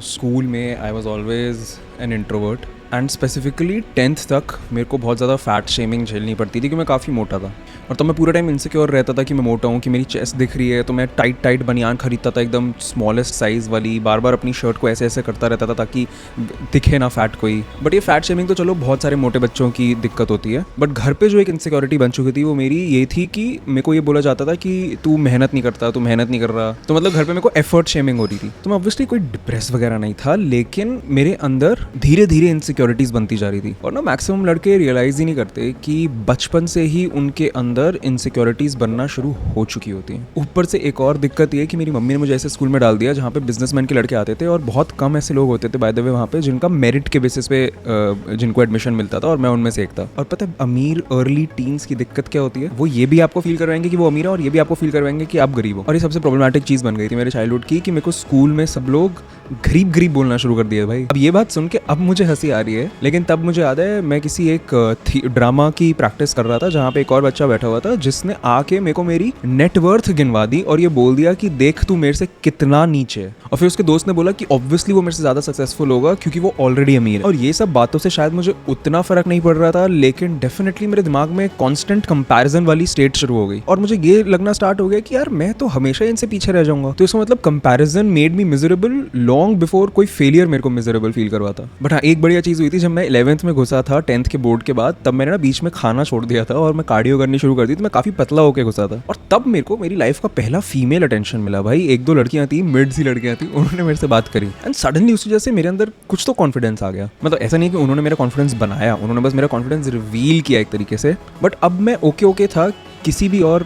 School में I was always an introvert and specifically 10th तक मेरे को बहुत ज़्यादा फैट शेमिंग झेलनी पड़ती थी क्योंकि मैं काफ़ी मोटा था। और तब मैं पूरा टाइम इनसिक्योर रहता था कि मैं मोटा हूँ, कि मेरी चेस्ट दिख रही है, तो मैं टाइट बनियान खरीदता था एकदम स्मॉलेस्ट साइज़ वाली, बार बार अपनी शर्ट को ऐसे ऐसे करता रहता था ताकि दिखे ना फैट कोई। बट ये फैट शेमिंग तो चलो बहुत सारे मोटे बच्चों की दिक्कत होती है, बट घर पे जो एक इनसिक्योरिटी बन चुकी थी वो मेरी ये थी कि मेरे को ये बोला जाता था कि तू मेहनत नहीं करता, तू मेहनत नहीं कर रहा। तो मतलब घर पे मेरे को एफर्ट शेमिंग हो रही थी। तो मैं ऑब्वियसली कोई डिप्रेस वगैरह नहीं था, लेकिन मेरे अंदर धीरे धीरे इनसिक्योरिटीज़ बनती जा रही थी। और ना मैक्सिमम लड़के रियलाइज़ ही नहीं करते कि बचपन से ही उनके अंदर इनसिक्योरिटीज़ बनना शुरू हो चुकी होती हैं। ऊपर से एक और दिक्कत ये है कि मेरी मम्मी ने मुझे ऐसे स्कूल में डाल दिया जहाँ पे बिजनेसमैन के लड़के आते थे, और बहुत कम ऐसे लोग होते थे बाय द वे वहाँ पे जिनका मेरिट के बेसिस पे जिनको एडमिशन मिलता था, और मैं उनमें से एक था। और पता है अमीर अर्ली टीन्स की दिक्कत क्या होती है? वो ये भी आपको फील करवाएंगे कि वो अमीर है, और ये भी आपको फील करवाएंगे कि आप गरीब हो। और ये सबसे प्रॉब्लमैटिक चीज़ बन गई थी मेरे चाइल्डहुड की कि मेरे को स्कूल में सब लोग गरीब बोलना शुरू कर दिया भाई। अब ये बात सुन के अब मुझे हंसी आ रही है, लेकिन तब मुझे याद है मैं किसी एक ड्रामा की प्रैक्टिस कर रहा था जहाँ पे एक और बच्चा बैठा हुआ था जिसने आके मेरे को मेरी नेटवर्थ गिनवा दी और ये बोल दिया कि देख तू मेरे से कितना नीचे है। और फिर उसके दोस्त ने बोला कि ऑब्वियसली वो मेरे से ज्यादा सक्सेसफुल होगा क्योंकि वो ऑलरेडी अमीर है। और ये सब बातों से शायद मुझे उतना फर्क नहीं पड़ रहा था, लेकिन डेफिनेटली मेरे दिमाग में कॉन्स्टेंट कंपैरिजन वाली स्टेट शुरू हो गई और मुझे ये लगना स्टार्ट हो गया कि यार मैं तो हमेशा इनसे पीछे रह जाऊंगा। तो इसका मतलब comparison made me miserable long before कोई फेलियर मेरे को मिजरेबल फील करवाता। बट हाँ, एक बढ़िया चीज हुई थी, जब मैं 11th में घुसा था 10th के बोर्ड के बाद, तब मैंने ना बीच में खाना छोड़ दिया था और मैं कार्डियो करनी शुरू कर दी। तो मैं काफी पतला होकर घुसा था और तब मेरे को मेरी लाइफ का पहला फीमेल अटेंशन मिला भाई। एक दो लड़कियां थी, मिड सी लड़कियां थी, उन्होंने मेरे से बात करी एंड सडनली उस वजह से मेरे अंदर कुछ तो कॉन्फिडेंस आ गया। मतलब ऐसा नहीं कि उन्होंने मेरा कॉन्फिडेंस बनाया, उन्होंने बस मेरा कॉन्फिडेंस रिवील किया एक तरीके से। बट अब मैं ओके था किसी भी और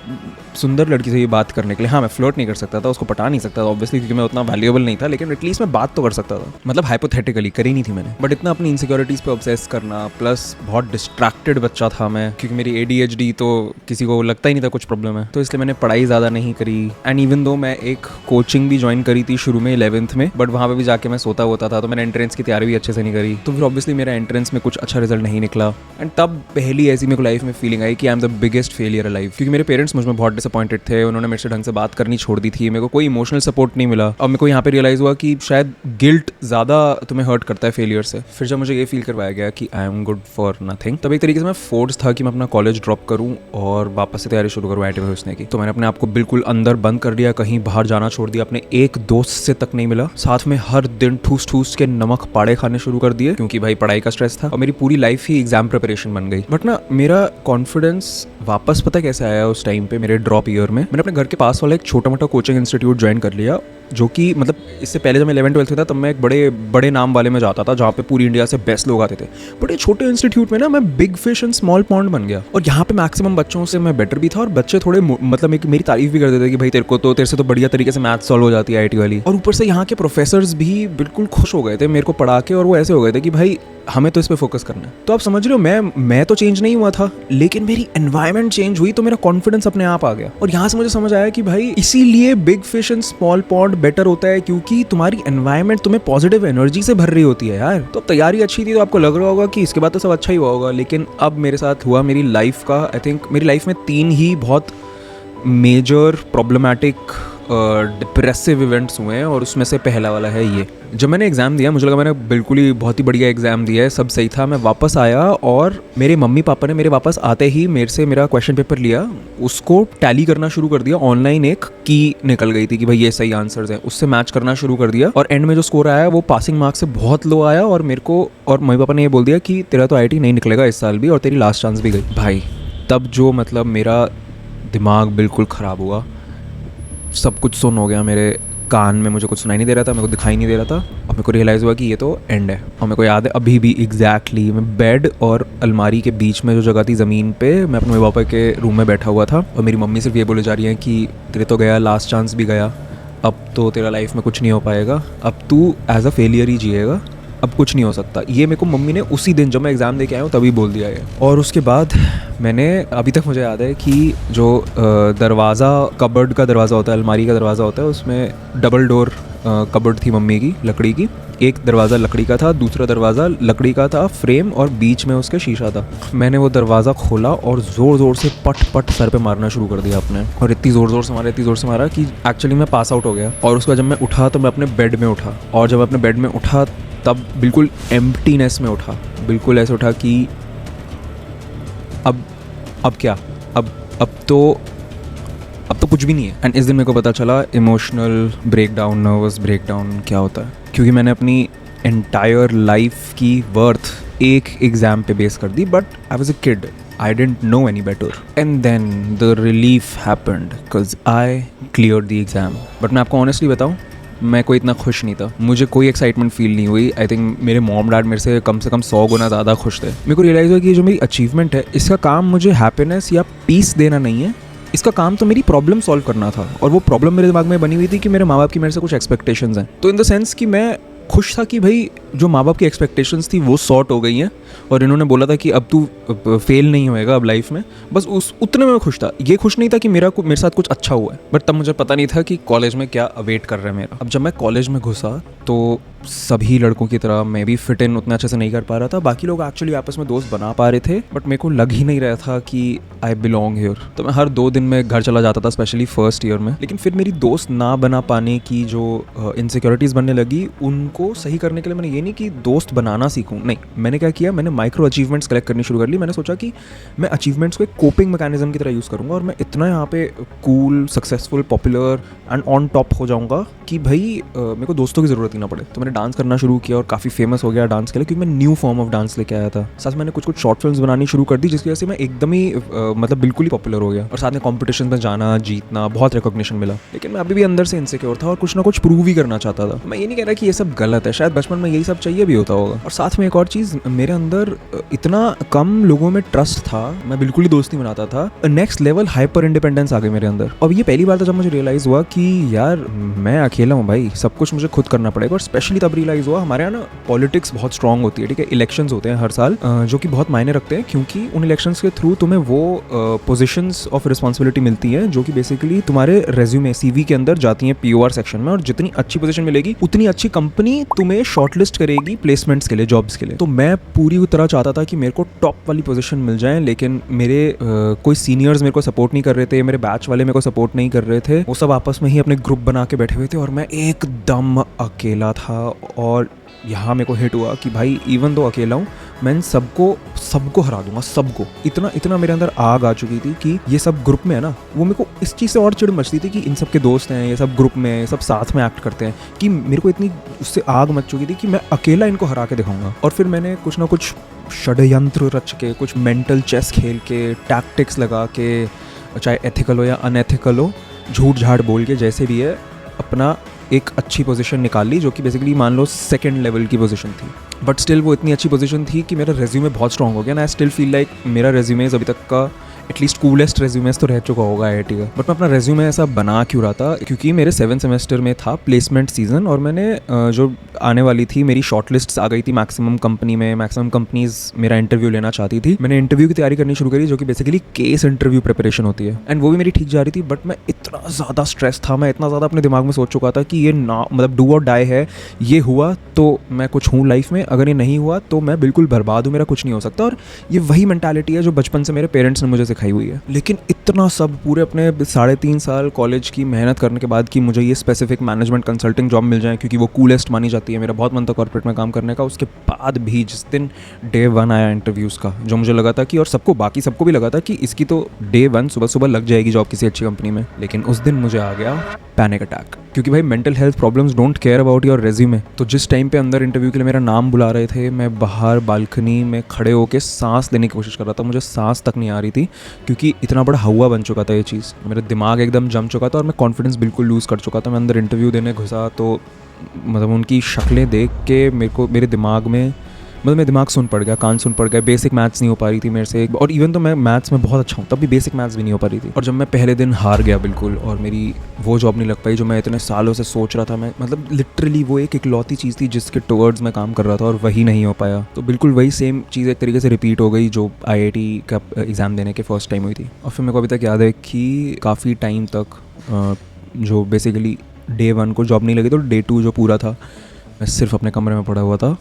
सुंदर लड़की से ये बात करने के लिए। हाँ, मैं फ्लर्ट नहीं कर सकता था, उसको पटा नहीं सकता था ऑब्वियसली क्योंकि मैं उतना वैल्यूएबल नहीं था, लेकिन एटलीस्ट मैं बात तो कर सकता था। मतलब हाइपोथेटिकली करी नहीं थी मैंने, बट इतना अपनी इनसिक्योरिटीज़ पे ऑब्सेस करना, प्लस बहुत डिस्ट्रैक्टेड बच्चा था मैं क्योंकि मेरी ADHD तो किसी को लगता ही नहीं था कुछ प्रॉब्लम है, तो इसलिए मैंने पढ़ाई ज़्यादा नहीं करी। एंड इवन दो मैं एक कोचिंग भी ज्वाइन करी थी शुरू में 11th में, बट वहाँ पर भी जाके मैं सोता होता था, तो मैंने एंट्रेंस की तैयारी भी अच्छे से नहीं करी। तो फिर ऑब्वियसली मेरा एंट्रेंस में कुछ अच्छा रिजल्ट नहीं निकला। एंड तब पहली ऐसी मेरे को लाइफ में फीलिंग आई कि I am the biggest failure alive, क्योंकि मेरे पेरेंट्स मुझ में बहुत डिसअपॉइंटेड थे। उन्होंने मेरे से ढंग से बात करनी छोड़ दी थी, मेरे को कोई इमोशनल सपोर्ट नहीं मिला। और मेरे को यहाँ पे रियलाइज हुआ कि शायद गिल्ट ज़्यादा तुम्हें हर्ट करता है फेलियर से। फिर जब मुझे ये फील करवाया गया कि I am good for nothing, तब एक तरीके से मैं फोर्स था कि मैं अपना कॉलेज ड्रॉप करूँ और वापस से तैयारी शुरू करूँ IIT में घुसने की। तो मैंने अपने आप को बिल्कुल अंदर बंद कर दिया, कहीं बाहर जाना छोड़ दिया, अपने एक दोस्त से तक नहीं मिला, साथ में हर दिन ठूस के नमक पाड़े खाने शुरू कर दिए क्योंकि भाई पढ़ाई का स्ट्रेस था और मेरी पूरी लाइफ ही एग्जाम प्रिपरेशन बन गई। बट ना मेरा कॉन्फिडेंस वापस पता कैसे आया उस टाइम पे मेरे ड्रॉप ईयर में। मैंने अपने घर के पास वाला एक छोटा मोटा कोचिंग इंस्टीट्यूट ज्वाइन कर लिया, जो कि मतलब इससे पहले जब मैं 11th-12th में था तब मैं एक बड़े नाम वाले में जाता था जहाँ पे पूरी इंडिया से बेस्ट लोग आते थे। बट ये छोटे इंस्टीट्यूट में ना मैं big fish and small pond बन गया और यहाँ पे मैक्सिमम बच्चों से मैं बेटर भी था और बच्चे थोड़े मतलब मेरी तारीफ भी करते थे कि भाई तेरे से तो बढ़िया तरीके से मैथ सॉल्व हो जाती है IIT वाली। और ऊपर से यहाँ के प्रोफेसर्स भी बिल्कुल खुश हो गए थे मेरे को पढ़ा के, और वो ऐसे हो गए थे कि भाई हमें तो इस पे फोकस करना है। तो आप समझ रहे हो, मैं तो चेंज नहीं हुआ था, लेकिन मेरी एनवायरनमेंट चेंज हुई तो मेरा कॉन्फिडेंस अपने आप आ गया। और यहाँ से मुझे समझ आया कि भाई इसीलिए big fish and small pond better होता है, क्योंकि तुम्हारी एनवायरनमेंट तुम्हें पॉजिटिव एनर्जी से भर रही होती है यार। तो तैयारी अच्छी थी तो आपको लग रहा होगा कि इसके बाद तो सब अच्छा ही हुआ होगा, लेकिन अब मेरे साथ हुआ मेरी लाइफ का, आई थिंक मेरी लाइफ में 3 ही बहुत मेजर प्रॉब्लमैटिक डिप्रेसिव इवेंट्स हुए हैं, और उसमें से पहला वाला है ये। जब मैंने एग्ज़ाम दिया मुझे लगा मैंने बिल्कुल ही बहुत ही बढ़िया एग्ज़ाम दिया है, सब सही था। मैं वापस आया और मेरे मम्मी पापा ने मेरे वापस आते ही मेरे से मेरा क्वेश्चन पेपर लिया, उसको टैली करना शुरू कर दिया। ऑनलाइन एक की निकल गई थी कि भाई ये सही आंसर्स हैं, उससे मैच करना शुरू कर दिया। और एंड में जो स्कोर आया वो पासिंग मार्क्स से बहुत लो आया, और मेरे को और मम्मी पापा ने ये बोल दिया कि तेरा तो IIT नहीं निकलेगा इस साल भी और तेरी लास्ट चांस भी गई। भाई तब जो मतलब मेरा दिमाग बिल्कुल ख़राब हुआ, सब कुछ सुन हो गया मेरे कान में, मुझे कुछ सुनाई नहीं दे रहा था, मेरे को दिखाई नहीं दे रहा था, और मेरे को रियलाइज़ हुआ कि ये तो एंड है। और मेरे को याद है अभी भी एग्जैक्टली मैं बेड और अलमारी के बीच में जो जगह थी ज़मीन पे, मैं अपने मम्मी पापा के रूम में बैठा हुआ था और मेरी मम्मी सिर्फ ये बोले जा रही है कि तेरे तो गया, लास्ट चांस भी गया, अब तो तेरा लाइफ में कुछ नहीं हो पाएगा, अब तू एज अ फेलियर ही जिएगा, अब कुछ नहीं हो सकता। ये मेरे को मम्मी ने उसी दिन जब मैं एग्ज़ाम दे के आया हूँ तभी बोल दिया है। और उसके बाद मैंने अभी तक मुझे याद है कि जो दरवाज़ा, कबर्ड का दरवाज़ा होता है, अलमारी का दरवाज़ा होता है, उसमें डबल डोर कबर्ड थी मम्मी की लकड़ी की, एक दरवाज़ा लकड़ी का था, दूसरा दरवाज़ा लकड़ी का था फ्रेम, और बीच में उसके शीशा था। मैंने वो दरवाज़ा खोला और ज़ोर ज़ोर से पट पट सर पे मारना शुरू कर दिया अपने, और इतनी ज़ोर से मारा कि एक्चुअली मैं पास आउट हो गया। और उसके बाद जब मैं उठा तो मैं अपने बेड में उठा, और जब अपने बेड में उठा तब बिल्कुल एम्प्टीनेस में उठा, बिल्कुल ऐसे उठा कि अब क्या, अब तो कुछ भी नहीं है। एंड इस दिन मेरे को पता चला इमोशनल ब्रेकडाउन, नर्वस ब्रेकडाउन क्या होता है, क्योंकि मैंने अपनी एंटायर लाइफ की वर्थ एक एग्ज़ाम पे बेस कर दी। But I was a kid, I didn't know any better, and then the relief happened because I clear the exam. But मैं आपको ऑनेस्टली बताऊँ, मैं कोई इतना खुश नहीं था, मुझे कोई एक्साइटमेंट फील नहीं हुई। आई थिंक मेरे मॉम डैड मेरे से कम 100 गुना ज़्यादा खुश थे। मेरे को रियलाइज़ हुआ कि ये जो मेरी अचीवमेंट है, इसका काम मुझे हैप्पीनेस या पीस देना नहीं है, इसका काम तो मेरी प्रॉब्लम सॉल्व करना था। और वो प्रॉब्लम मेरे दिमाग में बनी हुई थी कि मेरे माँ बाप की मेरे से कुछ एक्सपेक्टेशंस हैं। तो इन द सेंस कि मैं खुश था कि भाई जो माँ बाप की एक्सपेक्टेशंस थी वो सॉर्ट हो गई हैं, और इन्होंने बोला था कि अब तू फेल नहीं होएगा अब लाइफ में, बस उस उतने में मैं खुश था। ये खुश नहीं था कि मेरे साथ कुछ अच्छा हुआ है। बट तब मुझे पता नहीं था कि कॉलेज में क्या अवेट कर रहा है मेरा। अब जब मैं कॉलेज में घुसा तो सभी लड़कों की तरह मैं भी फिट इन उतना अच्छे से नहीं कर पा रहा था। बाकी लोग एक्चुअली आपस में दोस्त बना पा रहे थे, बट मेरे को लग ही नहीं रहा था कि आई बिलोंग हियर। तो मैं हर 2 दिन में घर चला जाता था, स्पेशली फर्स्ट ईयर में। लेकिन फिर मेरी दोस्त ना बना पाने की जो इनसिक्योरिटीज़ बनने लगी, उनको सही करने के लिए मैंने ये नहीं कि दोस्त बनाना सीखूं, नहीं, मैंने क्या किया, मैंने माइक्रो अचीवमेंट्स कलेक्ट करनी शुरू कर ली। मैंने सोचा कि मैं अचीवमेंट्स को एक कोपिंग मैकेनिज्म की तरह यूज़ करूँगा, और मैं इतना यहाँ पे cool, successful, popular and on top हो जाऊँगा कि भाई मेरे को दोस्तों की ज़रूरत ही ना पड़े। तो मैंने डांस करना शुरू किया और काफ़ी फेमस हो गया डांस के लिए, क्योंकि मैं न्यू फॉर्म ऑफ डांस लेके आया था। साथ मैंने कुछ शॉर्ट फिल्म्स बनानी शुरू कर दी, जिसकी वजह से मैं एकदम ही मतलब बिल्कुल ही पॉपुलर हो गया, और साथ में कॉम्पिटिशन में जाना, जीतना, बहुत रिकॉग्निशन मिला। लेकिन मैं अभी भी अंदर से इनसिक्योर था और कुछ ना कुछ प्रूव ही करना चाहता था। मैं ये नहीं कह रहा कि ये सब गलत है, शायद बचपन में यही सब चाहिए भी होता होगा। और साथ में एक और चीज़, मेरे अंदर इतना कम लोगों में ट्रस्ट था, मैं बिल्कुल ही दोस्ती बनाता था। नेक्स्ट लेवल हाइपर इंडिपेंडेंस आ गई मेरे अंदर। और ये पहली बार था जब मुझे रियलाइज़ हुआ कि यार मैं अकेला हूँ भाई, सब कुछ मुझे खुद करना पड़ेगा। और स्पेशली तब रियलाइज़ हुआ, हमारे यहाँ ना पॉलिटिक्स बहुत स्ट्रांग होती है, ठीक है। इलेक्शंस होते हैं हर साल, जो कि बहुत मायने रखते हैं, क्योंकि उन इलेक्शंस के थ्रू तुम्हें वो पोजीशंस ऑफ रिस्पॉन्सिबिलिटी मिलती हैं जो कि बेसिकली तुम्हारे रेज्यूमे, सीवी के अंदर जाती हैं POR सेक्शन में। और जितनी अच्छी पोजीशन मिलेगी उतनी अच्छी कंपनी तुम्हें शॉर्टलिस्ट करेगी प्लेसमेंट्स के लिए, जॉब्स के लिए। तो मैं पूरी तरह चाहता था कि मेरे को टॉप वाली पोजीशन मिल जाए, लेकिन मेरे कोई सीनियर्स मेरे को सपोर्ट नहीं कर रहे थे, मेरे बैच वाले मेरे को सपोर्ट नहीं कर रहे थे। वो सब आपस में ही अपने ग्रुप बना के बैठे हुए थे, और मैं एकदम अकेला था। और यहाँ मेरे को हिट हुआ कि भाई इवन दो अकेला हूँ, मैं सबको हरा दूंगा, सबको। इतना मेरे अंदर आग आ चुकी थी कि ये सब ग्रुप में है ना, वो मेरे को इस चीज़ से और चिढ़ मचती थी कि इन सब के दोस्त हैं, ये सब ग्रुप में, सब साथ में एक्ट करते हैं, कि मेरे को इतनी उससे आग मच चुकी थी कि मैं अकेला इनको हरा के दिखाऊंगा। और फिर मैंने कुछ ना कुछ षड्यंत्र रच के, कुछ मेंटल चेस खेल के, टैक्टिक्स लगा के, चाहे एथिकल हो या अनएथिकल हो, झूठ झाड़ बोल के, जैसे भी है, अपना एक अच्छी पोजीशन निकाल ली, जो कि बेसिकली मान लो सेकंड लेवल की पोजीशन थी। बट स्टिल वो इतनी अच्छी पोजीशन थी कि मेरा रेज्यूमे बहुत स्ट्रांग हो गया ना। आई स्टिल फील लाइक मेरा रेज्यूमे अभी तक का एटलीस्ट कूलेस्ट रेज्यूमेस तो रह चुका होगा IIT का। बट मैं अपना रेज्यूमे ऐसा बना क्यों रहा था, क्योंकि मेरे 7th सेमेस्टर में था प्लेसमेंट सीजन, और मैंने जो आने वाली थी, मेरी शॉर्टलिस्ट आ गई थी मैक्सिमम कंपनी में, मैक्सिमम कंपनीज मेरा इंटरव्यू लेना चाहती थी। मैंने इंटरव्यू की तैयारी करनी शुरू करी, जो कि बेसिकली केस इंटरव्यू प्रिपरेशन होती है, एंड वो भी मेरी ठीक जा रही थी। बट मैं इतना ज़्यादा स्ट्रेस था, मैं इतना ज़्यादा अपने दिमाग में सोच चुका था कि ये ना, मतलब डू और डाई है, ये हुआ तो मैं कुछ हूँ लाइफ में, अगर ये नहीं हुआ तो मैं बिल्कुल बर्बाद हूँ, मेरा कुछ नहीं हो सकता। और ये वही मेंटालिटी है जो बचपन से मेरे पेरेंट्स ने मुझे सिखाई हुई है। लेकिन इतना सब पूरे अपने 3.5 साल कॉलेज की मेहनत करने के बाद कि मुझे ये स्पेसिफिक मैनेजमेंट कंसल्टिंग जॉब मिल जाए, क्योंकि वो कूलेस्ट मानी जाती है, मेरा बहुत मन था कॉर्पोरेट में काम करने का। उसके बाद भी जिस दिन Day 1 आया इंटरव्यूज़ का, जो मुझे लगा था कि, और बाकी सबको भी लगा था कि इसकी तो Day 1 सुबह लग जाएगी जॉब किसी अच्छी कंपनी में, लेकिन उस दिन मुझे आ गया पैनिक अटैक। क्योंकि भाई mental health problems don't care about your resume. तो जिस टाइम पे अंदर इंटरव्यू के लिए मेरा नाम बुला रहे थे, मैं बाहर बालकनी में खड़े होकर सांस लेने की कोशिश कर रहा था, मुझे सांस तक नहीं आ रही थी, क्योंकि इतना बड़ा हवा बन चुका था ये चीज़। मेरा दिमाग एकदम जम चुका था और मैं कॉन्फिडेंस बिल्कुल लूज़ कर चुका था। मैं अंदर इंटरव्यू देने घुसा तो मतलब उनकी शक्लें देख के मेरे दिमाग में, मतलब मेरा दिमाग सुन पड़ गया, कान सुन पड़ गया। बेसिक मैथ्स नहीं हो पा रही थी मेरे से, और इवन तो मैं मैथ्स में बहुत अच्छा हूँ, तब भी बेसिक मैथ्स भी नहीं हो पा रही थी। और जब मैं पहले दिन हार गया बिल्कुल, और मेरी वो जॉब नहीं लग पाई जो मैं इतने सालों से सोच रहा था, मैं मतलब लिटरली वो एक इकलौती चीज़ थी जिसके टुवर्ड्स मैं काम कर रहा था, और वही नहीं हो पाया। तो बिल्कुल वही सेम चीज़ एक तरीके से रिपीट हो गई जो IIT का एग्ज़ाम देने के फर्स्ट टाइम हुई थी। और फिर मेरे को अभी तक याद है कि काफ़ी टाइम तक जो बेसिकली डे 1 को जॉब नहीं लगी तो डे 2 जो पूरा था मैं सिर्फ अपने कमरे में पड़ा हुआ था,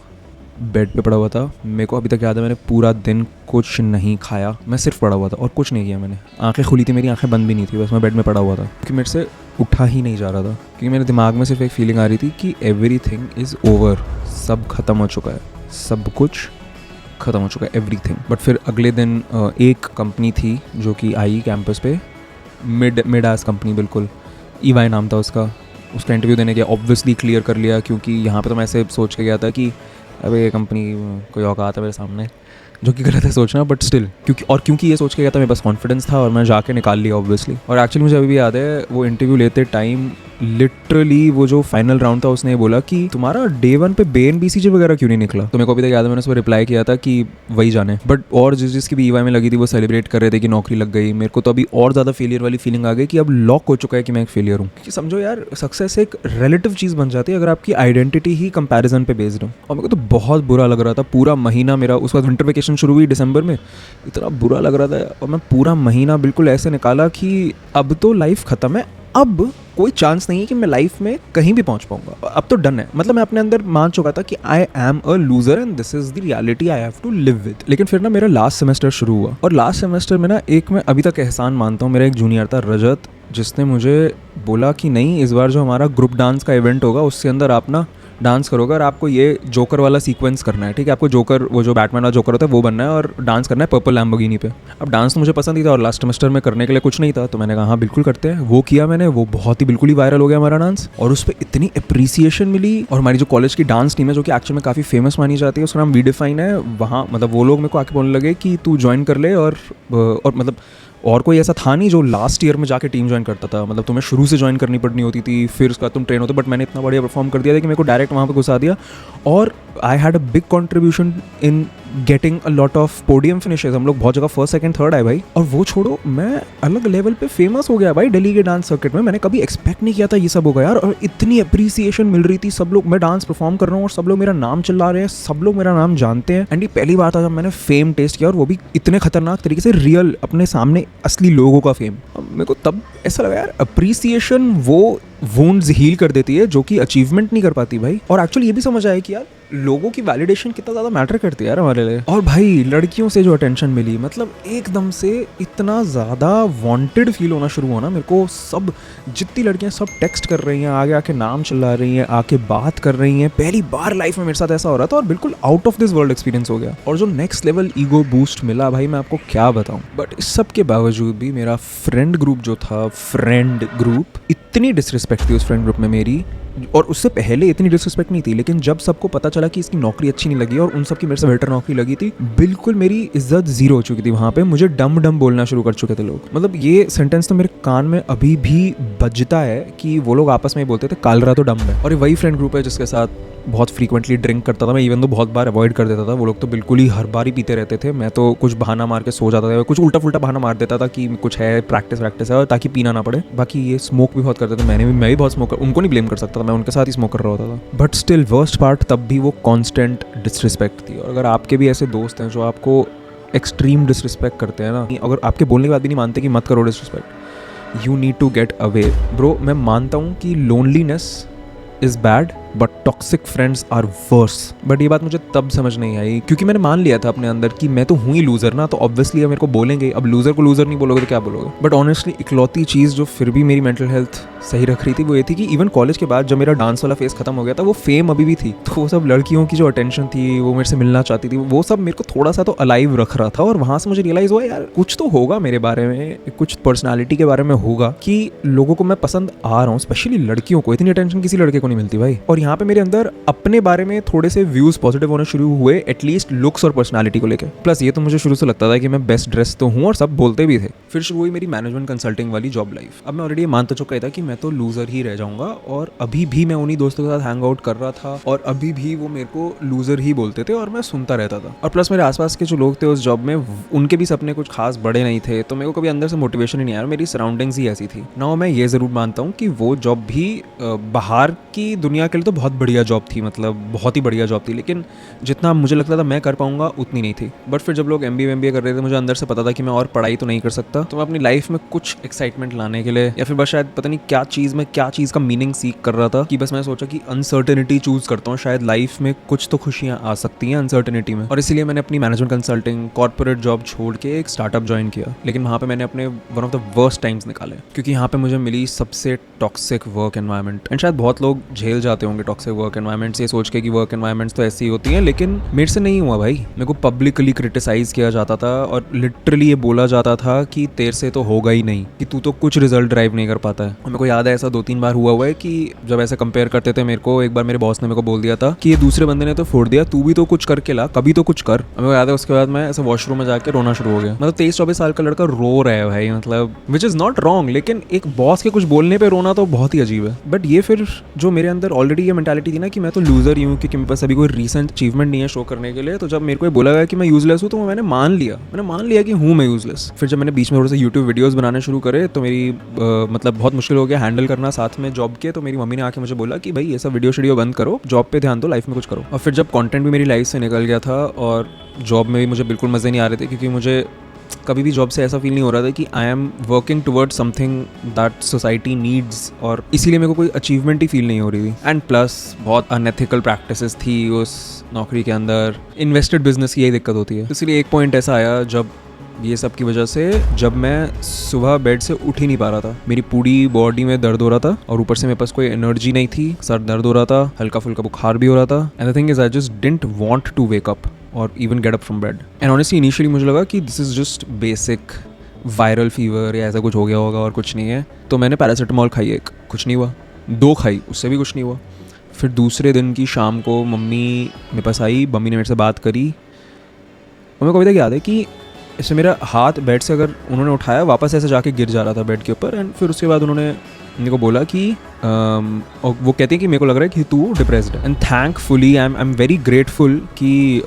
बेड पे पड़ा हुआ था। मेरे को अभी तक याद है मैंने पूरा दिन कुछ नहीं खाया, मैं सिर्फ पड़ा हुआ था और कुछ नहीं किया मैंने। आंखें खुली थी मेरी, आंखें बंद भी नहीं थी, बस मैं बेड में पड़ा हुआ था क्योंकि मेरे से उठा ही नहीं जा रहा था, क्योंकि मेरे दिमाग में सिर्फ एक फीलिंग आ रही थी कि एवरीथिंग इज़ ओवर, सब खत्म हो चुका है, सब कुछ ख़त्म हो चुका है, एवरीथिंग। बट फिर अगले दिन एक कंपनी थी जो कि आई कैंपस पे, मिड एस कंपनी, बिल्कुल EY नाम था उसका इंटरव्यू देने गया। ऑब्वियसली क्लियर कर लिया क्योंकि यहाँ पे तो मैं ऐसे सोच के गया था कि अबे ये कंपनी कोई औकात है मेरे सामने, जो कि गलत है सोचना, बट स्टिल क्योंकि ये सोच के गया था, मेरे पास कॉन्फिडेंस था और मैं जाके निकाल लिया ऑब्वियसली। और एक्चुअली मुझे अभी भी याद है वो इंटरव्यू लेते टाइम लिटरली वो जो फाइनल राउंड था उसने ये बोला कि तुम्हारा डे 1 पे बेन BCG वगैरह क्यों नहीं निकला। तो मेरे को अभी तक याद है मैंने उस पर रिप्लाई किया था कि वही जाने। बट और जिसकी भी EY में लगी थी वो सेलिब्रेट कर रहे थे कि नौकरी लग गई। मेरे को तो अभी और ज़्यादा फेलियर वाली फीलिंग आ गई कि अब लॉक हो चुका है कि मैं एक फेलियर हूँ। क्योंकि समझो यार सक्सेस एक रिलेटिव चीज़ बन जाती है अगर आपकी आइडेंटिटी ही कंपैरिजन पे बेस्ड हो। और मेरे को तो बहुत बुरा लग रहा था पूरा महीना मेरा। उसके बाद विंटर वेकेशन शुरू हुई दिसंबर में, इतना बुरा लग रहा था और मैं पूरा महीना बिल्कुल ऐसे निकाला कि अब तो लाइफ ख़त्म है, अब कोई चांस नहीं है कि मैं लाइफ में कहीं भी पहुंच पाऊंगा, अब तो डन है। मतलब मैं अपने अंदर मान चुका था कि I am a loser and this is the reality I have to live with. लेकिन फिर ना मेरा लास्ट सेमेस्टर शुरू हुआ और लास्ट सेमेस्टर में ना एक मैं अभी तक एहसान मानता हूँ, मेरा एक जूनियर था रजत, जिसने मुझे बोला कि नहीं इस बार जो हमारा ग्रुप डांस का इवेंट होगा उसके अंदर आप ना डांस करोगे और आपको ये जोकर वाला सीक्वेंस करना है, ठीक है, आपको जोकर वो जो बैटमैन वाला जोकर होता है वो बनना है और डांस करना है पर्पल लैम्बोर्गिनी पे। अब डांस तो मुझे पसंद ही था और लास्ट सेमेस्टर में करने के लिए कुछ नहीं था, तो मैंने कहा हाँ बिल्कुल करते हैं। वो किया मैंने, वो बहुत ही बिल्कुल ही वायरल हो गया हमारा डांस और उस पर इतनी अप्रिसिएशन मिली। और हमारी जो कॉलेज की डांस टीम है जो कि एक्चुअल में काफ़ी फेमस मानी जाती है, उसका नाम वी डिफाइन है, वहाँ मतलब वो लोग मेरे को आके बोलने लगे कि तू ज्वाइन कर ले। और मतलब और कोई ऐसा था नहीं जो लास्ट ईयर में जाके टीम ज्वाइन करता था, मतलब तुम्हें शुरू से ज्वाइन करनी पड़नी होती थी फिर उसका तुम ट्रेन होते। बट मैंने इतना बढ़िया परफॉर्म कर दिया था कि मेरे को डायरेक्ट वहाँ पे घुसा दिया और I had a big contribution in getting a lot of podium finishes. हम लोग बहुत जगह फर्स्ट सेकंड थर्ड आए भाई। और वो छोड़ो, मैं अलग लेवल पे फेमस हो गया भाई दिल्ली के डांस सर्किट में। मैंने कभी एक्सपेक्ट नहीं किया था ये सब होगा यार। और इतनी अप्रिसिएशन मिल रही थी, सब लोग, मैं डांस परफॉर्म कर रहा हूँ और सब लोग मेरा नाम चिल्ला रहे हैं, सब लोग मेरा नाम जानते हैं। एंड ये पहली बार था जब मैंने फेम टेस्ट किया और वो भी इतने खतरनाक तरीके से, रियल अपने सामने असली लोगों का फेम। मेरे को तब ऐसा लगा यार अप्रिसिएशन वो वुंड्स हील कर देती है जो कि अचीवमेंट नहीं कर पाती भाई। और एक्चुअली ये भी समझ आया कि यार लोगों की वैलिडेशन कितना ज़्यादा मैटर करती है यार हमारे लिए। और भाई लड़कियों से जो अटेंशन मिली, मतलब एकदम से इतना ज़्यादा वांटेड फील होना शुरू हुआ ना मेरे को। सब जितनी लड़कियां सब टेक्स्ट कर रही हैं, आगे आके नाम चिल्ला रही हैं, आके बात कर रही हैं। पहली बार लाइफ में मेरे साथ ऐसा हो रहा था और बिल्कुल out of this world experience हो गया। और जो नेक्स्ट लेवल ईगो बूस्ट मिला भाई, मैं आपको क्या बताऊँ। बट इस सब के बावजूद भी मेरा फ्रेंड ग्रुप जो था, फ्रेंड ग्रुप, इतनी डिसरिस्पेक्ट थी उस फ्रेंड ग्रुप में मेरी। और उससे पहले इतनी डिसरिस्पेक्ट नहीं थी, लेकिन जब सबको पता चला कि इसकी नौकरी अच्छी नहीं लगी और उन सबकी मेरे से बेटर नौकरी लगी थी, बिल्कुल मेरी इज्जत जीरो हो चुकी थी। वहाँ पे मुझे डम डम बोलना शुरू कर चुके थे लोग। मतलब ये सेंटेंस तो मेरे कान में अभी भी बजता है कि वो लोग आपस में बोलते थे कालरा तो डम है। और ये वही फ्रेंड ग्रुप है जिसके साथ बहुत फ्रीक्वेंटली ड्रिंक करता था मैं, इवन तो बहुत बार अवॉइड कर देता था। वो लोग तो बिल्कुल ही हर बार ही पीते रहते थे। मैं तो कुछ बहाना मार के सो जाता था, कुछ उल्टा फुल्टा बहाना मार देता था कि कुछ है, प्रैक्टिस है, और ताकि पीना ना पड़े। बाकी ये स्मोक भी बहुत करते थे, मैं भी बहुत स्मोक उनको नहीं ब्लेम कर सकता था, मैं उनके साथ ही स्मोक कर रहा होता था। बट स्टिल वर्स्ट पार्ट तब भी वो कॉन्स्टेंट डिसरिस्पेक्ट थी। और अगर आपके भी ऐसे दोस्त हैं जो आपको एक्सट्रीम डिसरिस्पेक्ट करते हैं ना, अगर आपके बोलने के बाद भी नहीं मानते कि मत करो disrespect, you need to get away bro. मैं मानता हूँ कि loneliness is bad but toxic friends are worse. But ये बात मुझे तब समझ नहीं आई क्योंकि मैंने मान लिया था अपने अंदर कि मैं तो हूँ ही लूज़र ना, तो ऑब्वियसली मेरे को बोलेंगे। अब लूज़र को लूज़र नहीं बोलोगे तो क्या बोलोगे। बट ऑनेस्टली इकलौती चीज़ जो फिर भी मेरी मेंटल हेल्थ सही रख रही थी वो ये थी कि इवन कॉलेज के बाद जब मेरा डांस वाला फेस खत्म हो गया था, वो फेम अभी भी थी। तो वो सब लड़कियों की जो अटेंशन थी, वो मेरे से मिलना चाहती थी, वो सब मेरे को थोड़ा सा तो अलाइव रख रहा था। और वहाँ से मुझे रियलाइज़ हुआ यार कुछ तो होगा मेरे बारे में, कुछ पर्सनैलिटी के बारे में होगा कि लोगों को मैं पसंद आ रहा हूँ। स्पेशली लड़कियों को इतनी अटेंशन किसी लड़के को नहीं मिलती भाई। और यहाँ पे मेरे अंदर अपने बारे में थोड़े से व्यूज पॉजिटिव होने शुरू हुए, एटलीस्ट लुक्स और पर्सनालिटी को लेकर। प्लस ये तो मुझे शुरू से लगता था कि मैं बेस्ट ड्रेस तो हूँ और सब बोलते भी थे। फिर शुरू हुई मेरी मैनेजमेंट कंसल्टिंग वाली जॉब लाइफ। अब मैं ऑलरेडी मान तो चुका था कि मैं तो लूजर ही रह जाऊंगा, और अभी भी मैं उन्हीं दोस्तों के साथ हैंग आउट कर रहा था और अभी भी वो मेरे को लूजर ही बोलते थे और मैं सुनता रहता था। और प्लस मेरे आसपास के जो लोग थे उस जॉब में, उनके भी सपने कुछ खास बड़े नहीं थे, तो मेरे को कभी अंदर से मोटिवेशन ही नहीं आया। मेरी सराउंडिंग्स ही ऐसी थी ना। मैं ये जरूर मानता हूँ कि वो जॉब भी बाहर की दुनिया के लिए तो तो बहुत बढ़िया जॉब थी, मतलब बहुत ही बढ़िया जॉब थी, लेकिन जितना मुझे लगता था मैं कर पाऊंगा उतनी नहीं थी। बट फिर जब लोग MBA कर रहे थे, मुझे अंदर से पता था कि मैं और पढ़ाई तो नहीं कर सकता, तो मैं अपनी लाइफ में कुछ एक्साइटमेंट लाने के लिए या फिर बस शायद पता नहीं क्या चीज़ का मीनिंग सीख कर रहा था कि बस मैं सोचा कि अनसर्टेनिटी चूज करता हूँ, शायद लाइफ में कुछ तो खुशियाँ आ सकती हैं अनसर्टेनिटी में। और इसीलिए मैंने अपनी मैनेजमेंट कंसल्टिंग कॉर्पोरेट जॉब छोड़ के एक स्टार्टअप ज्वाइन किया। लेकिन वहाँ पे मैंने अपने one of the worst times निकाले, क्योंकि यहाँ पे मुझे मिली सबसे टॉक्सिक वर्क एनवायरनमेंट। एंड शायद बहुत लोग झेल जाते होंगे टॉक्सिक वर्क एनवायरनमेंट से, सोच के कि वर्क एनवायरनमेंट्स तो ऐसी ही होती हैं, लेकिन मेरे से नहीं हुआ भाई। मेरे को पब्लिकली क्रिटिसाइज किया जाता था और लिटरली ये बोला जाता था कि तेरे से तो होगा ही नहीं, कि तू तो कुछ रिजल्ट ड्राइव नहीं कर पाता है। और मेरे को याद है ऐसा 2-3 बार हुआ है कि जब ऐसे कंपेयर करते थे मेरे को, एक बार मेरे बॉस ने मेरे को बोल दिया था कि ये दूसरे बंदे ने तो फोड़ दिया, तू भी तो कुछ करके ला, कभी तो कुछ कर। मेरे को याद है उसके बाद मैं ऐसे वॉशरूम में जाके रोना शुरू हो गया। मतलब 23-24 साल का लड़का रो रहा है भाई, मतलब विच इज़ नॉट रॉन्ग, लेकिन एक बॉस के कुछ बोलने पे रोना तो बहुत ही अजीब है। बट ये फिर जो मेरे अंदर ऑलरेडी ये मेंटालिटी थी ना कि मैं तो लूजर ही हूँ, क्योंकि मेरे पास अभी कोई रीसेंट अचीवमेंट नहीं है शो करने के लिए, तो जब मेरे को बोला गया कि मैं यूजलेस हूँ तो मैंने मान लिया कि हूँ मैं यूजलेस। फिर जब मैंने बीच में थोड़े से यूट्यूब वीडियोस बनाने शुरू करे तो मेरी मतलब बहुत मुश्किल हो गया हैंडल करना साथ में जॉब के। तो मेरी मम्मी ने आके मुझे बोला कि भाई ये सब वीडियो बंद करो, जॉब पे ध्यान दो, लाइफ में कुछ करो। और फिर जब कंटेंट भी मेरी लाइफ से निकल गया था और जॉब में भी मुझे बिल्कुल मज़े नहीं आ रहे थे, क्योंकि मुझे कभी भी जॉब से ऐसा फील नहीं हो रहा था कि I am working towards something that society needs, और इसीलिए मेरे को कोई अचीवमेंट ही फील नहीं हो रही थी। एंड प्लस बहुत अनएथिकल प्रैक्टिसेस थी उस नौकरी के अंदर। इन्वेस्टेड बिजनेस की यही दिक्कत होती है। इसलिए एक पॉइंट ऐसा आया जब ये सब की वजह से जब मैं सुबह बेड से उठ ही नहीं पा रहा था, मेरी पूरी बॉडी में दर्द हो रहा था और ऊपर से मेरे पास कोई एनर्जी नहीं थी, सर दर्द हो रहा था, हल्का फुल्का बुखार भी हो रहा था। And the thing is I just didn't want to wake up और even get up from bed. And honestly initially मुझे लगा कि this is just basic viral fever या ऐसा कुछ हो गया होगा और कुछ नहीं है। तो मैंने पैरासीटामोल खाई एक, कुछ नहीं हुआ। 2 खाई, उससे भी कुछ नहीं हुआ। फिर दूसरे दिन की शाम को मम्मी मेरे पास आई, मम्मी ने मेरे से बात करी और मेरे को अभी तक याद है कि इससे मेरा हाथ बेड से अगर उन्होंने उठाया वापस ऐसे जाके गिर जा रहा था बेड के ऊपर। एंड फिर उसके बाद उन्होंने मेरे को बोला कि और वो कहते हैं कि मेरे को लग रहा है कि तू डिप्रेस्ड है। And thankfully I am very grateful कि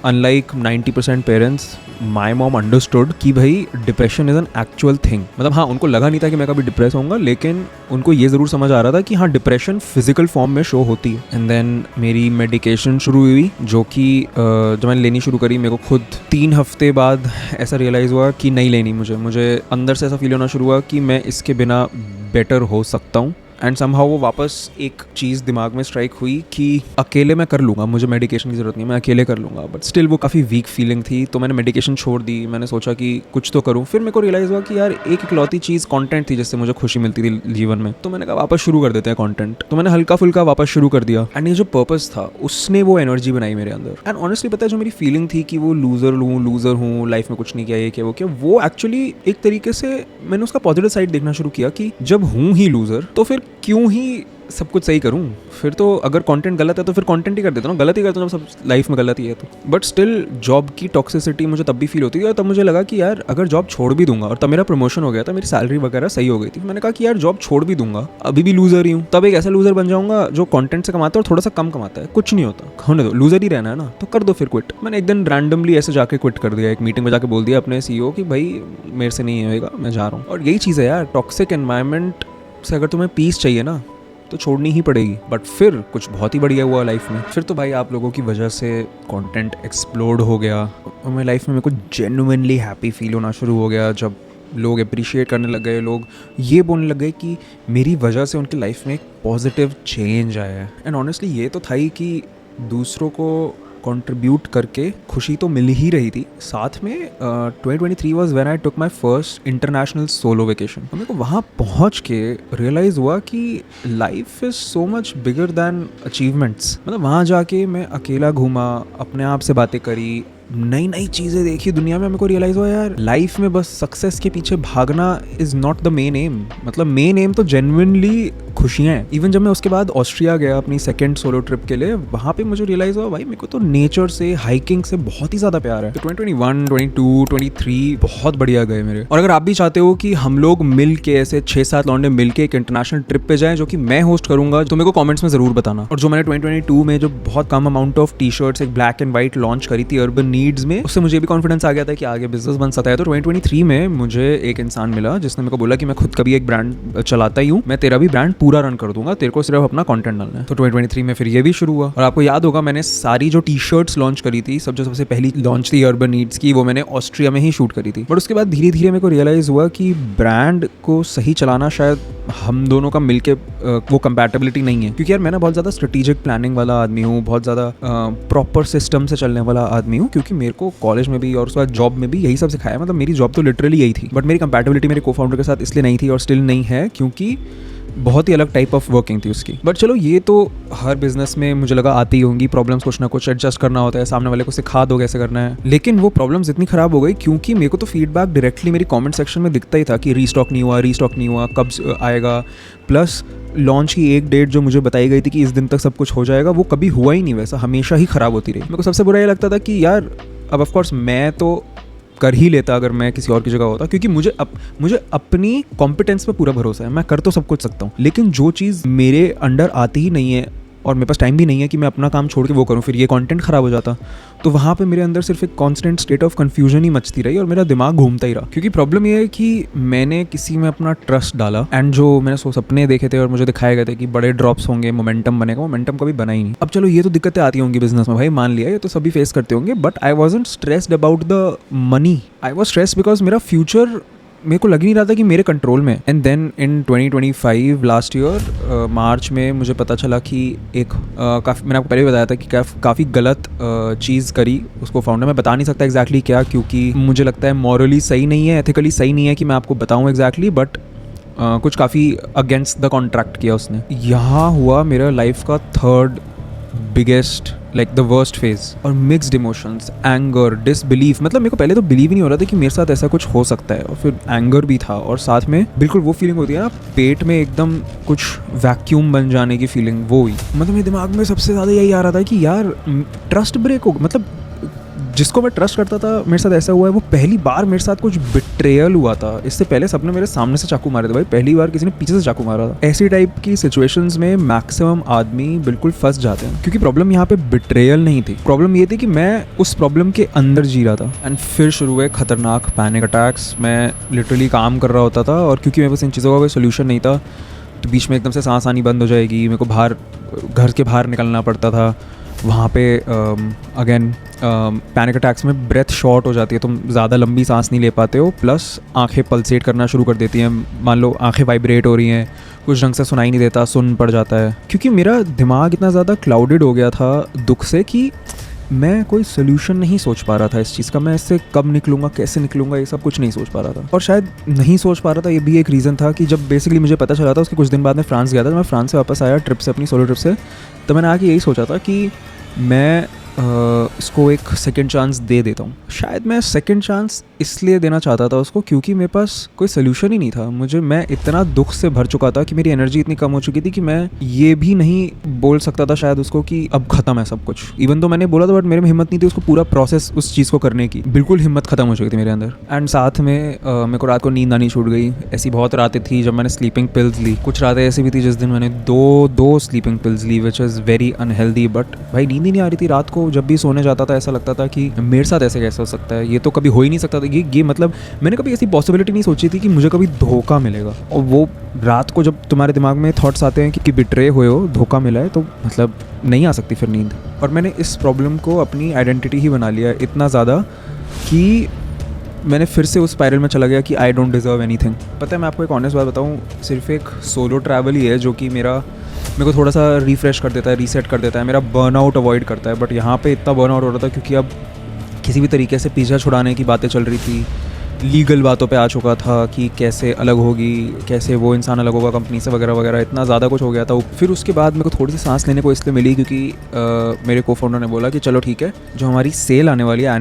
unlike 90% parents my mom understood कि भाई depression is an actual thing. मतलब हाँ, उनको लगा नहीं था कि मैं कभी डिप्रेस होऊंगा, लेकिन उनको ये ज़रूर समझ आ रहा था कि हाँ डिप्रेशन फिजिकल फॉर्म में शो होती है। एंड देन मेरी मेडिकेशन शुरू हुई, जो कि जब मैंने लेनी शुरू करी मेरे को खुद 3 हफ्ते बाद ऐसा रियलाइज़ हुआ कि नहीं लेनी मुझे अंदर से ऐसा फील होना शुरू हुआ कि मैं इसके बिना बेटर हो सकता हूँ। एंड समहाउ वो वापस एक चीज़ दिमाग में स्ट्राइक हुई कि अकेले मैं कर लूँगा, मुझे मेडिकेशन की ज़रूरत नहीं, मैं अकेले कर लूँगा। बट स्टिल वो काफ़ी वीक फीलिंग थी, तो मैंने मेडिकेशन छोड़ दी। मैंने सोचा कि कुछ तो करूँ। फिर मेरे को रियलाइज़ हुआ कि यार एक इकलौती चीज़ कंटेंट थी जिससे मुझे खुशी मिलती थी जीवन में, तो मैंने कहा वापस शुरू कर देते हैं कंटेंट। तो मैंने हल्का फुल्का वापस शुरू कर दिया। एंड ये जो पर्पस था उसने वो एनर्जी बनाई मेरे अंदर। एंड ऑनेस्टली पता है, जो मेरी फीलिंग थी कि वो लूजर हूँ, लाइफ में कुछ नहीं किया, ये क्या वो क्या, वो एक्चुअली एक तरीके से मैंने उसका पॉजिटिव साइड देखना शुरू किया कि जब हूँ ही लूजर तो फिर क्यों ही सब कुछ सही करूं। फिर तो अगर कंटेंट गलत है तो फिर कंटेंट ही कर देता हूँ, गलत ही करता हूँ जब सब लाइफ में गलत ही है तो। बट स्टिल जॉब की टॉक्सिसिटी मुझे तब भी फील होती थी और तब मुझे लगा कि यार अगर जॉब छोड़ भी दूंगा, और तब मेरा प्रमोशन हो गया था, मेरी सैलरी वगैरह सही हो गई थी, मैंने कहा कि यार जॉब छोड़ भी दूंगा, अभी भी लूजर ही हूँ, तब एक ऐसा लूजर बन जाऊंगा जो कंटेंट से कमाता है और थोड़ा सा कम कमाता है, कुछ नहीं होता, होने दो, लूजर ही रहना है ना, तो कर दो फिर क्विट। मैंने एक दिन रैंडमली ऐसे जाके क्विट कर दिया, एक मीटिंग में जाके बोल दिया अपने CEO कि भाई मेरे से नहीं होएगा, मैं जा रहा हूँ। और यही चीज़ है यार, टॉक्सिक एनवायरनमेंट से अगर तुम्हें पीस चाहिए ना तो छोड़नी ही पड़ेगी। बट फिर कुछ बहुत ही बढ़िया हुआ लाइफ में। फिर तो भाई आप लोगों की वजह से कंटेंट एक्सप्लोड हो गया और मेरी लाइफ में मेरे को जेन्युइनली हैप्पी फील होना शुरू हो गया जब लोग अप्रिशिएट करने लग गए, लोग ये बोलने लग गए कि मेरी वजह से उनकी लाइफ में एक पॉजिटिव चेंज आया है। एंड ऑनेस्टली ये तो था ही कि दूसरों को कंट्रीब्यूट करके खुशी तो मिल ही रही थी। साथ में 2023 was when I took my first international solo vacation. मेरे को वहाँ पहुँच के रियलाइज हुआ कि life is so much bigger than achievements. मतलब वहाँ जाके मैं अकेला घूमा, अपने आप से बातें करी, नई नई चीज़ें देखी दुनिया में। मेरे को रियलाइज हुआ यार लाइफ में बस सक्सेस के पीछे भागना is not the main M. मतलब मेन एम तो जेन्युइनली खुशियाँ हैं। इवन जब मैं उसके बाद ऑस्ट्रिया गया अपनी सेकंड सोलो ट्रिप के लिए, वहाँ पे मुझे रियलाइज हुआ भाई मेरे को तो नेचर से, हाइकिंग से बहुत ही ज़्यादा प्यार है। तो 2021, 22, 23 बहुत बढ़िया गए मेरे। और अगर आप भी चाहते हो कि हम लोग मिल के ऐसे 6-7 लौंडे मिल के एक इंटरनेशनल ट्रिप पे जाएं जो कि मैं होस्ट करूंगा, तो मेरे को कॉमेंट्स में ज़रूर बताना। और जो मैंने 2022 में जो बहुत कम अमाउंट ऑफ टी-शर्ट्स एक ब्लैक एंड व्हाइट लॉन्च करी थी अर्बन नीड्स में, उससे मुझे भी कॉन्फिडेंस आ गया था कि आगे बिजनेस बन सकता है। तो 2023 में मुझे एक इंसान मिला जिसने मेरे को बोला कि मैं खुद कभी एक ब्रांड चलाता ही हूँ, मैं तेरा भी ब्रांड पूरा रन कर दूंगा, तेरे को सिर्फ अपना कंटेंट डालना है। तो 2023 में फिर ये भी शुरू हुआ। और आपको याद होगा मैंने सारी जो टी शर्ट्स लॉन्च करी थी, सबसे पहली लॉन्च थी अर्बन नीड्स की, वो मैंने ऑस्ट्रिया में ही शूट करी थी। बट उसके बाद धीरे धीरे मेरे को रियलाइज हुआ कि ब्रांड को सही चलाना शायद हम दोनों का मिलके वो कंपैटिबिलिटी नहीं है, क्योंकि यार मैं ना बहुत ज़्यादा स्ट्रेटेजिक प्लानिंग वाला आदमी हूँ, बहुत ज़्यादा प्रॉपर सिस्टम से चलने वाला आदमी हूँ, क्योंकि मेरे को कॉलेज में भी और उसके बाद जॉब में भी यही सब सिखाया। मतलब मेरी जॉब तो लिटरली यही थी, बट मेरी कंपैटिबिलिटी मेरे को फाउंडर के साथ इसलिए नहीं थी और स्टिल नहीं है क्योंकि बहुत ही अलग टाइप ऑफ वर्किंग थी उसकी। बट चलो ये तो हर बिजनेस में मुझे लगा आती ही होंगी प्रॉब्लम्स, कुछ ना कुछ एडजस्ट करना होता है, सामने वाले को सिखा दो कैसे करना है। लेकिन वो प्रॉब्लम्स इतनी खराब हो गई क्योंकि मेरे को तो फीडबैक डायरेक्टली मेरी कमेंट सेक्शन में दिखता ही था कि रीस्टॉक नहीं हुआ, कब आएगा। प्लस लॉन्च की एक डेट जो मुझे बताई गई थी कि इस दिन तक सब कुछ हो जाएगा, वो कभी हुआ ही नहीं, वैसा हमेशा ही ख़राब होती रही। मेरे को सबसे बुरा ये लगता था कि यार अब ऑफकोर्स मैं तो कर ही लेता अगर मैं किसी और की जगह होता, क्योंकि मुझे अपनी कॉम्पिटेंस पे पूरा भरोसा है, मैं कर तो सब कुछ सकता हूँ। लेकिन जो चीज़ मेरे अंडर आती ही नहीं है और मेरे पास टाइम भी नहीं है कि मैं अपना काम छोड़ के वो करूँ, फिर ये कंटेंट ख़राब हो जाता, तो वहाँ पे मेरे अंदर सिर्फ एक कांस्टेंट स्टेट ऑफ कन्फ्यूजन ही मचती रही और मेरा दिमाग घूमता ही रहा। क्योंकि प्रॉब्लम ये है कि मैंने किसी में अपना ट्रस्ट डाला एंड जो मैंने सपने देखे थे और मुझे दिखाए गए थे कि बड़े ड्रॉप्स होंगे, मोमेंटम बनेगा, मोमेंटम कभी बना ही नहीं। अब चलो ये तो दिक्कतें आती होंगी बिजनेस में, भाई मान लिया, ये तो सभी फेस करते होंगे, but I wasn't stressed about the money, I was stressed because मेरा फ्यूचर मेरे को लग नहीं रहा था कि मेरे कंट्रोल में। And then in 2025 last year March में मुझे पता चला कि एक काफ़ी, मैंने आपको पहले भी बताया था कि काफ़ी गलत चीज़ करी उसको फाउंडर, मैं बता नहीं सकता एग्जैक्टली क्या, क्योंकि मुझे लगता है मॉरली सही नहीं है, एथिकली सही नहीं है कि मैं आपको बताऊँ एग्जैक्टली, बट कुछ काफ़ी अगेंस्ट द कॉन्ट्रैक्ट किया उसने। यहाँ हुआ मेरा लाइफ का third biggest like the worst phase, और मिक्स्ड इमोशंस, एंगर, डिसबिलीफ। मतलब मेरे को पहले तो बिलीव ही नहीं हो रहा था कि मेरे साथ ऐसा कुछ हो सकता है, और फिर एंगर भी था, और साथ में बिल्कुल वो फीलिंग होती है ना पेट में एकदम कुछ वैक्यूम बन जाने की फीलिंग, वो हुई। मतलब मेरे दिमाग में सबसे ज़्यादा यही आ रहा था कि यार ट्रस्ट ब्रेक हो, मतलब जिसको मैं ट्रस्ट करता था मेरे साथ ऐसा हुआ है। वो पहली बार मेरे साथ कुछ बिट्रेयल हुआ था, इससे पहले सबने मेरे सामने से चाकू मारे थे, भाई पहली बार किसी ने पीछे से चाकू मारा था। ऐसी टाइप की सिचुएशंस में मैक्सिमम आदमी बिल्कुल फंस जाते हैं, क्योंकि प्रॉब्लम यहाँ पे बिट्रेयल नहीं थी, प्रॉब्लम ये थी कि मैं उस प्रॉब्लम के अंदर जी रहा था। एंड फिर शुरू हुए खतरनाक पैनिक अटैक्स। मैं लिटरली काम कर रहा होता था और क्योंकि मेरे पास इन चीज़ों का कोई सोल्यूशन नहीं था, तो बीच में एकदम से सांस आनी बंद हो जाएगी, मेरे को बाहर घर के बाहर निकलना पड़ता था। वहाँ पे अगेन पैनिक अटैक्स में ब्रेथ शॉर्ट हो जाती है, तुम ज़्यादा लंबी सांस नहीं ले पाते हो, प्लस आंखें पल्सेट करना शुरू कर देती हैं। मान लो आंखें वाइब्रेट हो रही हैं, कुछ ढंग से सुनाई नहीं देता, सुन पड़ जाता है, क्योंकि मेरा दिमाग इतना ज़्यादा क्लाउडेड हो गया था दुख से कि मैं कोई सोल्यूशन नहीं सोच पा रहा था इस चीज़ का। मैं इससे कब निकलूँगा, कैसे निकलूँगा, ये सब कुछ नहीं सोच पा रहा था। और शायद नहीं सोच पा रहा था, ये भी एक रीज़न था कि जब बेसिकली मुझे पता चला था, उसके कुछ दिन बाद मैं फ्रांस गया था। मैं फ्रांस से वापस आया ट्रिप से, अपनी सोलो ट्रिप से, तो मैंने आके यही सोचा था कि मैं इसको एक सेकंड चांस दे देता हूँ। शायद मैं सेकंड चांस इसलिए देना चाहता था उसको क्योंकि मेरे पास कोई सोल्यूशन ही नहीं था। मैं इतना दुख से भर चुका था कि मेरी एनर्जी इतनी कम हो चुकी थी कि मैं ये भी नहीं बोल सकता था शायद उसको कि अब ख़त्म है सब कुछ। इवन तो मैंने बोला था, बट मेरे में हिम्मत नहीं थी उसको पूरा प्रोसेस उस चीज़ को करने की, बिल्कुल हिम्मत ख़त्म हो चुकी थी मेरे अंदर। एंड साथ में मेरे को रात को नींद आनी छूट गई। ऐसी बहुत रातें थी जब मैंने स्लीपिंग पिल्स ली, कुछ रातें ऐसी भी थी जिस दिन मैंने दो स्लीपिंग पिल्स ली, which is very unhealthy. But भाई नींद ही नहीं आ रही थी रात को। जब भी सोने जाता था ऐसा लगता था कि मेरे साथ ऐसे कैसे हो सकता है, ये तो कभी हो ही नहीं सकता था। ये मतलब मैंने कभी ऐसी पॉसिबिलिटी नहीं सोची थी कि मुझे कभी धोखा मिलेगा। और वो रात को जब तुम्हारे दिमाग में थॉट्स आते हैं कि बिट्रे हुए हो, धोखा मिला है, तो मतलब नहीं आ सकती फिर नींद। और मैंने इस प्रॉब्लम को अपनी आइडेंटिटी ही बना लिया इतना ज़्यादा कि मैंने फिर से उस स्पाइरल में चला गया कि आई डोंट डिज़र्व एनीथिंग। पता है मैं आपको एक ऑनेस्ट बात बताऊँ, सिर्फ एक सोलो ट्रैवल ही है जो कि मेरे को थोड़ा सा रिफ़्रेश कर देता है, रीसेट कर देता है, मेरा बर्नआउट अवॉइड करता है। बट यहाँ पे इतना बर्नआउट हो रहा था क्योंकि अब किसी भी तरीके से पीछा छुड़ाने की बातें चल रही थी, लीगल बातों पे आ चुका था कि कैसे अलग होगी, कैसे वो इंसान अलग होगा कंपनी से, वगैरह वगैरह, इतना ज़्यादा कुछ हो गया था। फिर उसके बाद मेरे को थोड़ी सी सांस लेने को इसलिए मिली क्योंकि मेरे को फाउंडर ने बोला कि चलो ठीक है, जो हमारी सेल आने वाली है,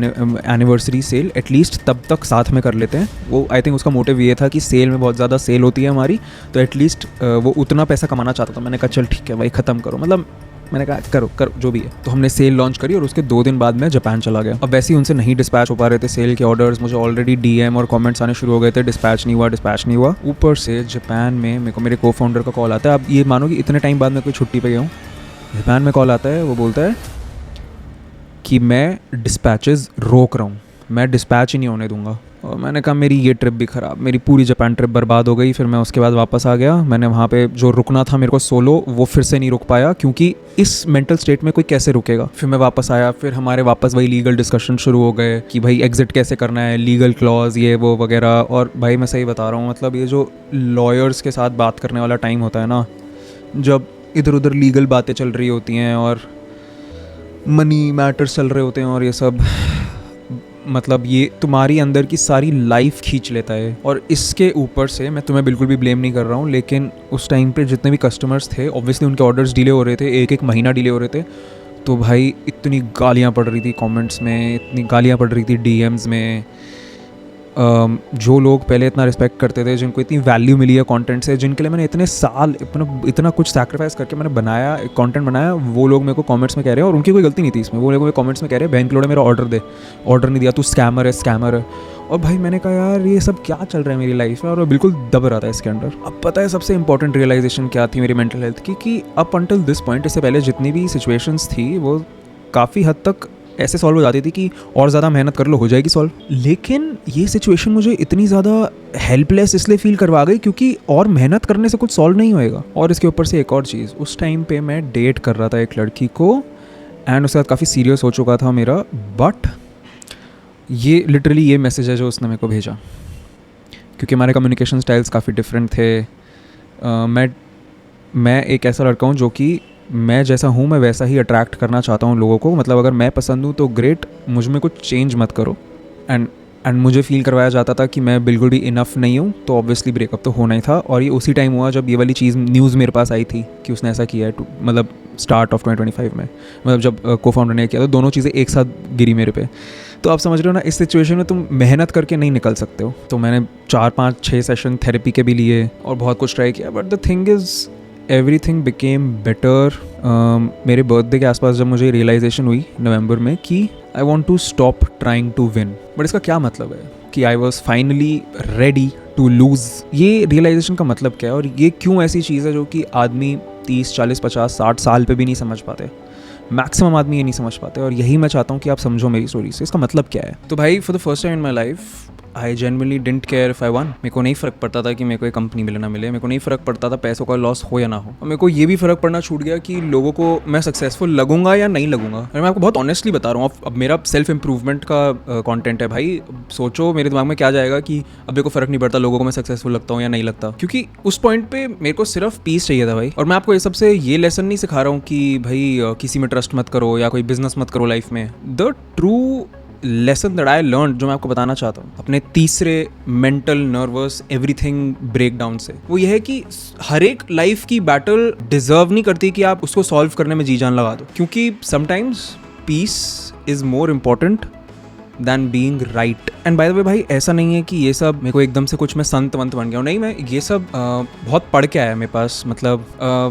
एनिवर्सरी सेल, एटलीस्ट तब तक साथ में कर लेते हैं। वो आई थिंक उसका मोटिव ये था कि सेल में बहुत ज़्यादा सेल होती है हमारी, तो एटलीस्ट वो उतना पैसा कमाना चाहता था। मैंने कहा चल ठीक है भाई, ख़त्म करो, मतलब मैंने कहा करो जो भी है। तो हमने सेल लॉन्च करी और उसके 2 दिन बाद मैं जापान चला गया। अब वैसे ही उनसे नहीं डिस्पैच हो पा रहे थे सेल के ऑर्डर्स, मुझे ऑलरेडी डीएम और कमेंट्स आने शुरू हो गए थे, डिस्पैच नहीं हुआ। ऊपर से जापान में मेरे को मेरे को फाउंडर का कॉल आता है। अब ये मानो कि इतने टाइम बाद मैं कोई छुट्टी पे गया हूँ, जापान में कॉल आता है, वो बोलता है कि मैं डिस्पैचेस रोक रहा हूँ, मैं डिस्पैच ही नहीं होने दूंगा। और मैंने कहा मेरी ये ट्रिप भी ख़राब, मेरी पूरी जापान ट्रिप बर्बाद हो गई। फिर मैं उसके बाद वापस आ गया। मैंने वहाँ पे जो रुकना था मेरे को सोलो, वो फिर से नहीं रुक पाया, क्योंकि इस मेंटल स्टेट में कोई कैसे रुकेगा। फिर मैं वापस आया, फिर हमारे वापस वही लीगल डिस्कशन शुरू हो गए कि भाई एग्जिट कैसे करना है, लीगल क्लॉज ये वो वगैरह। और भाई मैं सही बता रहा हूँ, मतलब ये जो लॉयर्स के साथ बात करने वाला टाइम होता है ना, जब इधर उधर लीगल बातें चल रही होती हैं और मनी मैटर्स चल रहे होते हैं और ये सब, मतलब ये तुम्हारी अंदर की सारी लाइफ खींच लेता है। और इसके ऊपर से मैं तुम्हें बिल्कुल भी ब्लेम नहीं कर रहा हूँ, लेकिन उस टाइम पे जितने भी कस्टमर्स थे, ऑब्वियसली उनके ऑर्डर्स डिले हो रहे थे, एक एक महीना डिले हो रहे थे। तो भाई इतनी गालियाँ पड़ रही थी कमेंट्स में, इतनी गालियाँ पड़ रही थी डीएम्स में। जो लोग पहले इतना रिस्पेक्ट करते थे, जिनको इतनी वैल्यू मिली है कंटेंट से, जिनके लिए मैंने इतने साल इतना कुछ सैक्रिफाइस करके मैंने बनाया, कंटेंट बनाया, वो लोग मेरे को कमेंट्स में कह रहे हैं, और उनकी कोई गलती नहीं थी इसमें, वो लोग मेरे कमेंट्स में कह रहे हैं बहन के लोड़े मेरा ऑर्डर दे, ऑर्डर नहीं दिया, तू स्कैमर है। और भाई मैंने कहा यार ये सब क्या चल रहा है मेरी लाइफ में, और मैं बिल्कुल दब रहा था इसके अंडर। अब पता है सबसे इंपॉर्टेंट रियलाइजेशन क्या थी मेरी मेंटल हेल्थ की, कि अप अंटिल दिस पॉइंट, इससे पहले जितनी भी सिचुएशंस थी वो काफ़ी हद तक ऐसे सॉल्व हो जाती थी कि और ज़्यादा मेहनत कर लो हो जाएगी सॉल्व। लेकिन ये सिचुएशन मुझे इतनी ज़्यादा हेल्पलेस इसलिए फील करवा गई क्योंकि और मेहनत करने से कुछ सॉल्व नहीं होएगा। और इसके ऊपर से एक और चीज़, उस टाइम पे मैं डेट कर रहा था एक लड़की को, एंड उसके बाद काफ़ी सीरियस हो चुका था मेरा। बट ये लिटरली ये मैसेज है जो उसने मेरे को भेजा, क्योंकि हमारे कम्युनिकेशन स्टाइल्स काफ़ी डिफरेंट थे। मैं एक ऐसा लड़का हूँ जो कि मैं जैसा हूँ मैं वैसा ही अट्रैक्ट करना चाहता हूँ लोगों को। मतलब अगर मैं पसंद हूँ तो ग्रेट, मुझ में कुछ चेंज मत करो। एंड मुझे फील करवाया जाता था कि मैं बिल्कुल भी इनफ नहीं हूँ, तो ऑब्वियसली ब्रेकअप तो होना ही था। और ये उसी टाइम हुआ जब ये वाली चीज़ न्यूज़ मेरे पास आई थी कि उसने ऐसा किया है, मतलब स्टार्ट ऑफ 2025 में, मतलब जब को फाउंडर ने किया, तो दोनों चीज़ें एक साथ गिरी मेरे पे। तो आप समझ रहे हो ना, इस सिचुएशन में तुम मेहनत करके नहीं निकल सकते हो। तो मैंने 4-5-6 सेशन थेरेपी के भी लिए और बहुत कुछ ट्राई किया, but the thing is everything became better. मेरे बर्थडे के आसपास जब मुझे रियलाइजेशन हुई नवंबर में कि I want to stop trying to win. But इसका क्या मतलब है कि I was finally ready to lose. ये रियलाइजेशन का मतलब क्या है, और ये क्यों ऐसी चीज़ है जो कि आदमी 30, 40, 50, 60 साल पे भी नहीं समझ पाते। मैक्सिमम आदमी ये नहीं समझ पाते, और यही मैं चाहता हूँ कि आप समझो मेरी स्टोरी से इसका मतलब क्या है। तो भाई for the first time in my life I genuinely didn't care if I one. मेरे को नहीं फ़र्क पड़ता था कि मेरे को एक कंपनी मिले ना मिले, मेरे को नहीं फ़र्क पड़ता था पैसों का लॉस हो या ना हो। और मेरे को ये भी फ़र्क पड़ना छूट गया कि लोगों को मैं सक्सेसफुल लगूंगा या नहीं लगूंगा। और मैं आपको बहुत ऑनेस्टली बता रहा हूँ, अब मेरा सेल्फ इंप्रूवमेंट का कंटेंट है भाई। सोचो मेरे दिमाग में क्या जाएगा कि अब मेरे को फ़र्क नहीं पड़ता लोगों को मैं सक्सेसफुल लगता हूँ या नहीं लगता, क्योंकि उस पॉइंट पे मेरे को सिर्फ पीस चाहिए था भाई। और मैं आपको ये सबसे ये लेसन नहीं सिखा रहा हूँ कि भाई किसी में ट्रस्ट मत करो या कोई बिजनेस मत करो लाइफ में। The true lesson that I learn, जो मैं आपको बताना चाहता हूँ अपने तीसरे मेंटल नर्वस एवरीथिंग ब्रेकडाउन से, वो ये है कि हर एक लाइफ की बैटल डिजर्व नहीं करती कि आप उसको सॉल्व करने में जी जान लगा दो, क्योंकि sometimes peace is more important than being right. And by the way भाई ऐसा नहीं है कि ये सब मेरे को एकदम से कुछ मैं संत वंत बन गया हूँ, नहीं। मैं ये सब बहुत पढ़ के आया मेरे पास। मतलब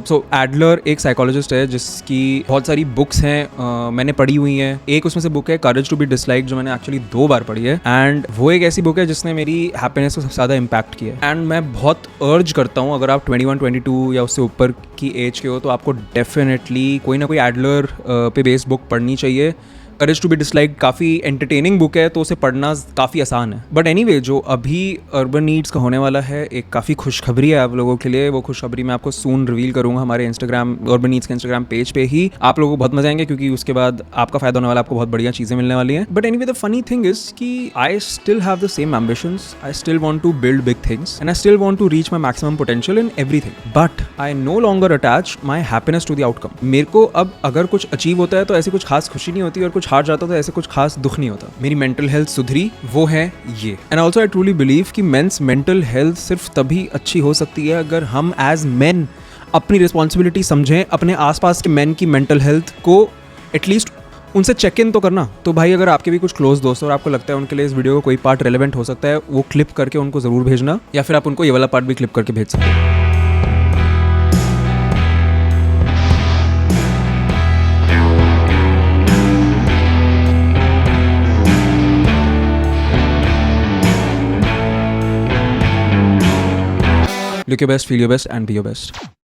सो एडलर एक साइकोलॉजिस्ट है जिसकी बहुत सारी बुक्स हैं, मैंने पढ़ी हुई हैं। एक उसमें से बुक है करेज टू बी डिसलाइक्ड, जो मैंने एक्चुअली 2 बार पढ़ी है। एंड वो एक ऐसी बुक है जिसने मेरी हैप्पीनेस को सबसे ज़्यादा इम्पैक्ट किया है। एंड मैं बहुत अर्ज करता हूँ, अगर आप 21, 22 या उससे ऊपर की एज के हो तो आपको डेफिनेटली कोई ना कोई एडलर पे बेस्ड बुक पढ़नी चाहिए। करेज टू बी डिसलाइक्ड काफ़ी एंटरटेनिंग बुक है, तो उसे पढ़ना काफ़ी आसान है। बट एनीवे जो अभी अर्बन नीड्स का होने वाला है, एक काफ़ी खुशखबरी है आप लोगों के लिए। वो खुशखबरी मैं आपको सून रिवील करूँगा हमारे इंस्टाग्राम, अर्बन नीड्स के इंस्टाग्राम पेज पे ही। आप लोगों को बहुत मजा आएंगे, क्योंकि उसके बाद आपका फायदा होने वाला, आपको बहुत बढ़िया चीज़ें मिलने वाली हैं। But anyway the funny thing is कि I still have the same ambitions, I still want to build big things and I still want to reach my maximum potential in everything. But I no longer attach my happiness to the outcome. मेरे को अब अगर कुछ achieve होता है तो ऐसी कुछ खास खुशी नहीं होती, और कुछ हार जाता तो ऐसे कुछ खास दुख नहीं होता। मेरी मेंटल हेल्थ सुधरी, वो है ये। And also I truly believe कि मेंस मेंटल हेल्थ सिर्फ तभी अच्छी हो सकती है अगर हम एज मेन अपनी रिस्पॉन्सिबिलिटी समझें, अपने आसपास के मेन की मेंटल हेल्थ को एटलीस्ट उनसे चेक इन तो करना। तो भाई अगर आपके भी कुछ क्लोज दोस्त और आपको लगता है उनके लिए इस वीडियो का कोई पार्ट रेलेवेंट हो सकता है, वो क्लिप करके उनको ज़रूर भेजना, या फिर आप उनको ये वाला पार्ट भी क्लिप करके भेज सकते हैं। Look your best, feel your best, and be your best.